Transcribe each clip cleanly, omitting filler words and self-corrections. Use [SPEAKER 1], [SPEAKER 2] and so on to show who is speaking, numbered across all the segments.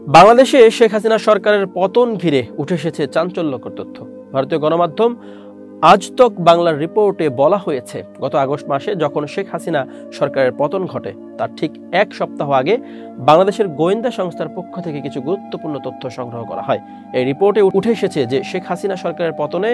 [SPEAKER 1] বাংলাদেশে শেখ হাসিনা সরকারের পতন ঘিরে উঠে এসেছে চাঞ্চল্যকর তথ্য। ভারতীয় গণমাধ্যম আজ তক বাংলার রিপোর্টে বলা হয়েছে, গত আগস্ট মাসে যখন শেখ হাসিনা সরকারের পতন ঘটে তার ঠিক এক সপ্তাহ আগে বাংলাদেশের গোয়েন্দা সংস্থার পক্ষ থেকে কিছু গুরুত্বপূর্ণ তথ্য সংগ্রহ করা হয়। এই রিপোর্টে উঠে এসেছে যে শেখ হাসিনা সরকারের পতনে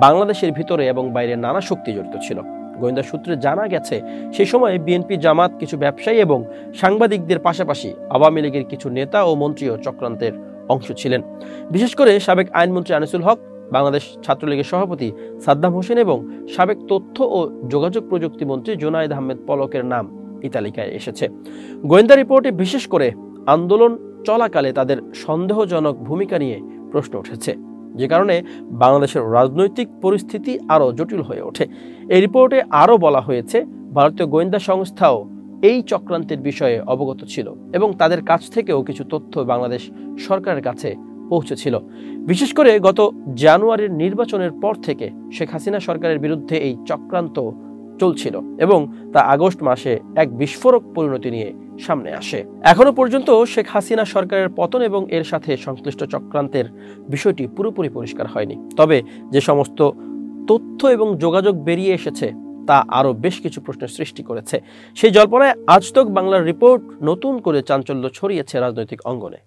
[SPEAKER 1] বাংলাদেশের ভিতরে এবং বাইরে নানা শক্তি জড়িত ছিল। গোয়েন্দা সূত্রে জানা গেছে, সেই সময় বিএনপি, জামাত, কিছু ব্যবসায়ী এবং সাংবাদিকদের পাশাপাশি আওয়ামী লীগের কিছু নেতা ও মন্ত্রীও চক্রান্তের অংশ ছিলেন। বিশেষ করে সাবেক আইনমন্ত্রী আনিসুল হক, বাংলাদেশ ছাত্রলীগের সভাপতি সাদ্দাম হোসেন এবং সাবেক তথ্য ও যোগাযোগ প্রযুক্তি মন্ত্রী জুনায়েদ আহমেদ পলকের নাম এই তালিকায় এসেছে। গোয়েন্দা রিপোর্টে বিশেষ করে আন্দোলন চলাকালে তাদের সন্দেহজনক ভূমিকা নিয়ে প্রশ্ন উঠেছে, যে কারণে বাংলাদেশের রাজনৈতিক পরিস্থিতি আরও জটিল হয়ে ওঠে। এই রিপোর্টে আরও বলা হয়েছে, ভারতীয় গোয়েন্দা সংস্থাও এই চক্রান্তের বিষয়ে অবগত ছিল এবং তাদের কাছ থেকেও কিছু তথ্য বাংলাদেশ সরকারের কাছে পৌঁছেছিল। বিশেষ করে গত জানুয়ারির নির্বাচনের পর থেকে শেখ হাসিনা সরকারের বিরুদ্ধে এই চক্রান্ত চলছিল এবং তা আগস্ট মাসে এক বিস্ফোরক পরিণতি নিয়ে সামনে আসে। এখনো পর্যন্ত শেখ হাসিনা সরকারের পতন এবং এর সাথে সংশ্লিষ্ট চক্রান্তের বিষয়টি পুরোপুরি পরিষ্কার হয়নি। তবে যে সমস্ত তথ্য এবং যোগাযোগ বেরিয়ে এসেছে তা আরও বেশ কিছু প্রশ্নের সৃষ্টি করেছে। সেই জল্পনায় আজ তক বাংলার রিপোর্ট নতুন করে চাঞ্চল্য ছড়িয়েছে রাজনৈতিক অঙ্গনে।